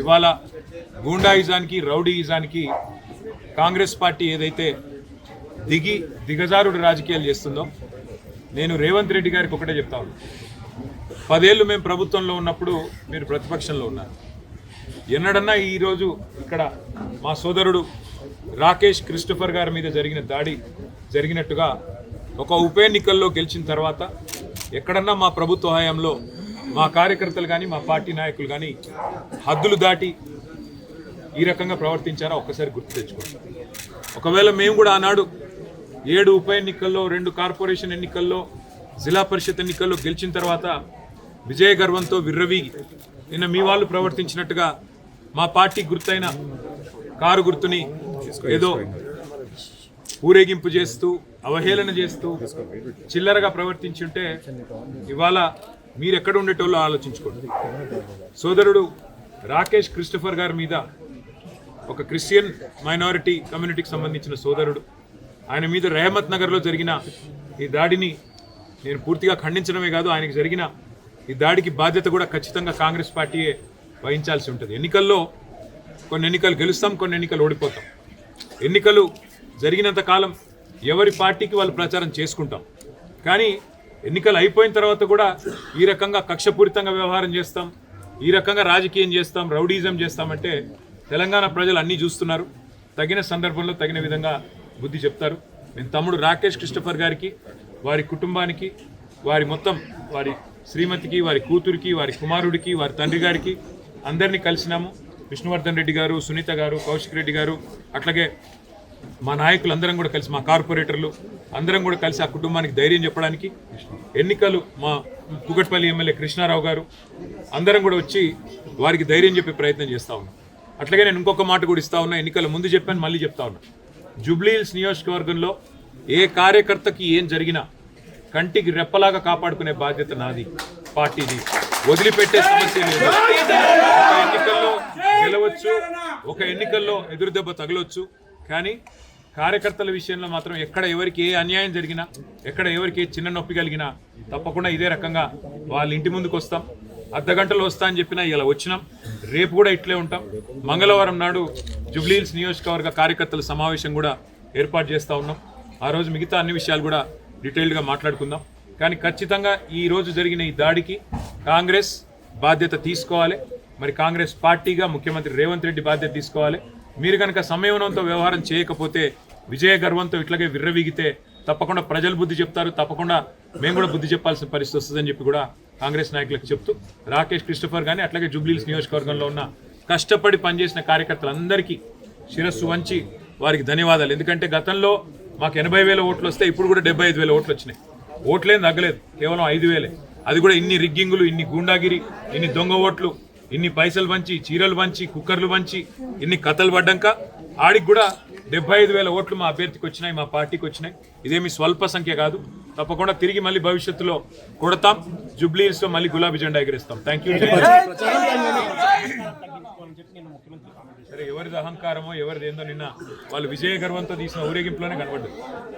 ఇవాళ గూండాయిజానికి రౌడీయిజానికి కాంగ్రెస్ పార్టీ ఏదైతే దిగజారుడు రాజకీయాలు చేస్తుందో నేను రేవంత్ రెడ్డి గారికి ఒకటే చెప్తా ఉన్నాను. 10 ఏళ్ళు మేము ప్రభుత్వంలో ఉన్నప్పుడు మీరు ప్రతిపక్షంలో ఉన్నారు. ఎన్నడన్నా ఈరోజు ఇక్కడ మా సోదరుడు రాకేష్ క్రిస్టోఫర్ గారి మీద జరిగిన దాడి జరిగినట్టుగా ఒక ఉప ఎన్నికల్లో గెలిచిన తర్వాత ఎక్కడన్నా మా ప్రభుత్వ హయాంలో మా కార్యకర్తలు కానీ మా పార్టీ నాయకులు కానీ హద్దులు దాటి ఈ రకంగా ప్రవర్తించారా ఒక్కసారి గుర్తు తెచ్చుకోండి. ఒకవేళ మేము కూడా ఆనాడు 7 ఉప ఎన్నికల్లో 2 కార్పొరేషన్ ఎన్నికల్లో జిల్లా పరిషత్ ఎన్నికల్లో గెలిచిన తర్వాత విజయ గర్వంతో విర్రవీగి నిన్న మీ వాళ్ళు ప్రవర్తించినట్టుగా మా పార్టీ గుర్తైన కారు గుర్తుని ఏదో ఊరేగింపు చేస్తూ అవహేళన చేస్తూ చిల్లరగా ప్రవర్తించుంటే ఇవాళ మీరు ఎక్కడ ఉండేటోళ్ళు ఆలోచించుకోండి. సోదరుడు రాకేష్ క్రిస్టోఫర్ గారి మీద ఒక క్రిస్టియన్ మైనారిటీ కమ్యూనిటీకి సంబంధించిన సోదరుడు ఆయన మీద రెహమత్ నగర్లో జరిగిన ఈ దాడిని నేను పూర్తిగా ఖండించడమే కాదు, ఆయనకు జరిగిన ఈ దాడికి బాధ్యత కూడా ఖచ్చితంగా కాంగ్రెస్ పార్టీయే వహించాల్సి ఉంటుంది. ఎన్నికల్లో కొన్ని ఎన్నికలు గెలుస్తాం, కొన్ని ఎన్నికలు ఓడిపోతాం. ఎన్నికలు జరిగినంత కాలం ఎవరి పార్టీకి వాళ్ళు ప్రచారం చేసుకుంటాం. కానీ ఎన్నికలు అయిపోయిన తర్వాత కూడా ఈ రకంగా కక్షపూరితంగా వ్యవహారం చేస్తాం, ఈ రకంగా రాజకీయం చేస్తాం, రౌడీజం చేస్తామంటే తెలంగాణ ప్రజలు అన్నీ చూస్తున్నారు. తగిన సందర్భంలో తగిన విధంగా బుద్ధి చెప్తారు. నేను తమ్ముడు రాకేష్ క్రిస్టోఫర్ గారికి, వారి కుటుంబానికి, వారి శ్రీమతికి, వారి కూతురికి, వారి కుమారుడికి, వారి తండ్రి గారికి అందరినీ కలిసినాము. విష్ణువర్ధన్ రెడ్డి గారు, సునీత గారు, కౌశిక్ రెడ్డి గారు, అట్లాగే మా నాయకులు అందరం కూడా కలిసి, మా కార్పొరేటర్లు అందరం కూడా కలిసి ఆ కుటుంబానికి ధైర్యం చెప్పడానికి ఎన్నికలు మా కూకట్పల్లి ఎమ్మెల్యే కృష్ణారావు గారు అందరం కూడా వచ్చి వారికి ధైర్యం చెప్పే ప్రయత్నం చేస్తూ ఉన్నాం. అట్లాగే నేను ఇంకొక మాట కూడా ఇస్తా ఉన్నా, ఎన్నికల ముందు చెప్పాను, మళ్ళీ చెప్తా ఉన్నా. జూబ్లీహిల్స్ నియోజకవర్గంలో ఏ కార్యకర్తకి ఏం జరిగినా కంటికి రెప్పలాగా కాపాడుకునే బాధ్యత నాది, పార్టీది. వదిలిపెట్టే సమస్య లేదు. ఒక ఎన్నికల్లో గెలవచ్చు, ఒక ఎన్నికల్లో ఎదురుదెబ్బ తగలవచ్చు, కానీ కార్యకర్తల విషయంలో మాత్రం ఎక్కడ ఎవరికి ఏ అన్యాయం జరిగినా, ఎక్కడ ఎవరికి ఏ చిన్న నొప్పి కలిగినా తప్పకుండా ఇదే రకంగా వాళ్ళ ఇంటి ముందుకు వస్తాం. అర్ధగంటలో వస్తా అని చెప్పినా ఇలా వచ్చినాం. రేపు కూడా ఇట్లే ఉంటాం. మంగళవారం నాడు జూబ్లీహిల్స్ నియోజకవర్గ కార్యకర్తల సమావేశం కూడా ఏర్పాటు చేస్తూ ఉన్నాం. ఆ రోజు మిగతా అన్ని విషయాలు కూడా డీటెయిల్డ్గా మాట్లాడుకుందాం. కానీ ఖచ్చితంగా ఈ రోజు జరిగిన ఈ దాడికి కాంగ్రెస్ బాధ్యత తీసుకోవాలి. మరి కాంగ్రెస్ పార్టీగా ముఖ్యమంత్రి రేవంత్ రెడ్డి బాధ్యత తీసుకోవాలి. మీరు కనుక సంయమనంతో వ్యవహారం చేయకపోతే, విజయ గర్వంతో ఇట్లాగే విర్రవీగితే తప్పకుండా ప్రజలు బుద్ధి చెప్తారు, తప్పకుండా మేము కూడా బుద్ధి చెప్పాల్సిన పరిస్థితి వస్తుందని చెప్పి కూడా కాంగ్రెస్ నాయకులకు చెప్తూ, రాకేష్ క్రిస్టోఫర్ కానీ అట్లాగే జూబ్లీహిల్స్ నియోజకవర్గంలో ఉన్న కష్టపడి పనిచేసిన కార్యకర్తలందరికీ శిరస్సు వంచి వారికి ధన్యవాదాలు. ఎందుకంటే గతంలో మాకు 80,000 ఓట్లు వస్తే ఇప్పుడు కూడా 75,000 ఓట్లు వచ్చినాయి. ఓట్లేం తగ్గలేదు, కేవలం 5,000. అది కూడా ఇన్ని రిగ్గింగులు, ఇన్ని గూండాగిరి, ఇన్ని దొంగ ఓట్లు, ఇన్ని పైసలు పంచి, చీరలు పంచి, కుక్కర్లు పంచి, ఇన్ని కథలు పడ్డాక ఆడికి కూడా 75,000 ఓట్లు మా అభ్యర్థికి వచ్చినాయి, మా పార్టీకి వచ్చినాయి. ఇదేమి స్వల్ప సంఖ్య కాదు. తప్పకుండా తిరిగి మళ్ళీ భవిష్యత్తులో కొడతాం. జూబ్లీహిల్స్లో మళ్ళీ గులాబీ జెండా ఎగిరేస్తాం. Thank you. సరే, ఎవరిది అహంకారమో ఎవరిది ఏందో నిన్న వాళ్ళు విజయ గర్వంతో తీసిన ఊరేగింపులోనే కనబడ్డది.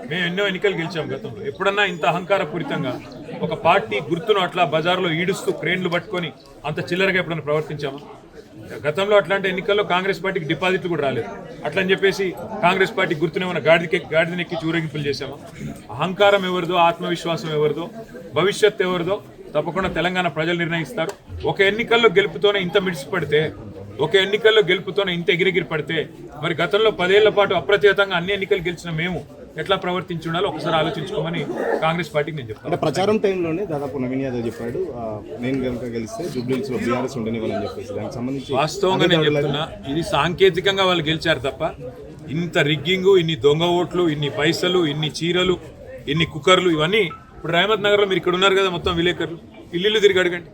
మేము ఎన్నో ఎన్నికలు గెలిచాం గతంలో. ఎప్పుడన్నా ఇంత అహంకారపూరితంగా ఒక పార్టీ గుర్తును అట్లా బజార్లో ఈడుస్తూ క్రేన్లు పట్టుకొని అంత చిల్లరగా ఎప్పుడన్నా ప్రవర్తించామా? గతంలో అట్లాంటి ఎన్నికల్లో కాంగ్రెస్ పార్టీకి డిపాజిట్లు కూడా రాలేదు. అట్లా అని చెప్పేసి కాంగ్రెస్ పార్టీ గుర్తునేమన్నా గాడిదనెక్కి ఊరేగింపులు చేశామా? అహంకారం ఎవరిదో, ఆత్మవిశ్వాసం ఎవరిదో, భవిష్యత్తు ఎవరిదో తప్పకుండా తెలంగాణ ప్రజలు నిర్ణయిస్తారు. ఒక ఎన్నికల్లో గెలుపుతోనే ఇంత మిడిసిపడితే, ఒక ఎన్నికల్లో గెలుపుతోనే ఇంత ఎగిరెగిరి పడితే, మరి గతంలో 10 ఏళ్ల పాటు అప్రతిహతంగా అన్ని ఎన్నికలు గెలిచిన మేము ఎట్లా ప్రవర్తించి ఉండాలో ఒకసారి ఆలోచించుకోమని కాంగ్రెస్ పార్టీకి నేను చెప్తాను. అంటే ప్రచారం టైంలోనే దాదాపు నవీన్ యాదవ్ చెప్పాడు, నేను కనుక గెలిస్తే జూబ్లీహిల్స్ లో బీఆర్ఎస్ ఉండనివ్వని చెప్పేసి. దానికి సంబంధించి వాస్తవంగా నేను చెప్తున్నా, ఇది సాంకేతికంగా వాళ్ళు గెలిచారు తప్ప ఇంత రిగ్గింగు, ఇన్ని దొంగ ఓట్లు, ఇన్ని పైసలు, ఇన్ని చీరలు, ఇన్ని కుక్కర్లు, ఇవన్నీ ఇప్పుడు రెహమత్ నగర్లో మీరు ఇక్కడ ఉన్నారు కదా, మొత్తం విలేకరులు ఇల్లు తిరిగి అడగండి.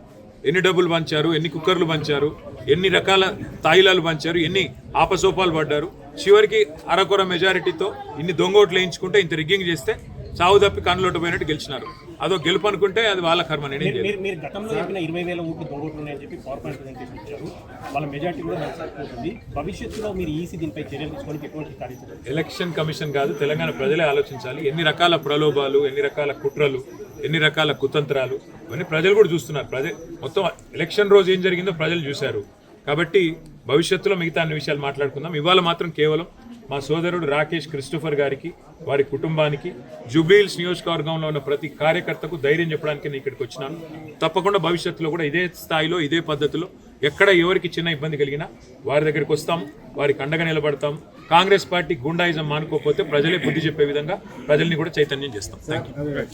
ఎన్ని డబ్బులు పంచారు, ఎన్ని కుక్కర్లు పంచారు, ఎన్ని రకాల తాయిలాలు పంచారు, ఎన్ని ఆపసోపాలు పడ్డారు. చివరికి అరకొర మెజారిటీతో ఇన్ని దొంగ ఓట్లు వేయించుకుంటే, ఇంత రిగ్గింగ్ చేస్తే చావు తప్పి కన్నులోటు పోయినట్టు గెలిచినారు. అదో గెలుపు అనుకుంటే అది వాళ్ళ కర్మ. మీరు గతంలో చెప్పిన 20,000 ఓట్లు దొంగోట్లు ఉన్నాయని చెప్పి పవర్ పాయింట్ ప్రజెంటేషన్ ఇచ్చారు. వాళ్ళ మెజార్టీ కూడా నష్టపోతుంది. భవిష్యత్తులో మీరు ఈసీ దీనిపై చర్యలు తీసుకోవడానికి ఎటువంటి కార్యక్రమం? ఎలక్షన్ కమిషన్ కాదు, తెలంగాణ ప్రజలే ఆలోచించాలి. ఎన్ని రకాల ప్రలోభాలు, ఎన్ని రకాల కుట్రలు, ఎన్ని రకాల కుతంత్రాలు, ఇవన్నీ ప్రజలు కూడా చూస్తున్నారు. మొత్తం ఎలక్షన్ రోజు ఏం జరిగిందో ప్రజలు చూశారు. కాబట్టి భవిష్యత్తులో మిగతా అన్ని విషయాలు మాట్లాడుకుందాం. ఇవాళ మాత్రం కేవలం మా సోదరుడు రాకేష్ క్రిస్టోఫర్ గారికి, వారి కుటుంబానికి, జూబ్లీహిల్స్ నియోజకవర్గంలో ఉన్న ప్రతి కార్యకర్తకు ధైర్యం చెప్పడానికి నేను ఇక్కడికి వచ్చినాను. తప్పకుండా భవిష్యత్తులో కూడా ఇదే స్థాయిలో, ఇదే పద్ధతిలో ఎక్కడ ఎవరికి చిన్న ఇబ్బంది కలిగినా వారి దగ్గరికి వస్తాం, వారికి అండగా నిలబడతాం. కాంగ్రెస్ పార్టీ గుండాయిజం మానుకోకపోతే ప్రజలే బుద్ధి చెప్పే విధంగా ప్రజల్ని కూడా చైతన్యం చేస్తాం. Thank you.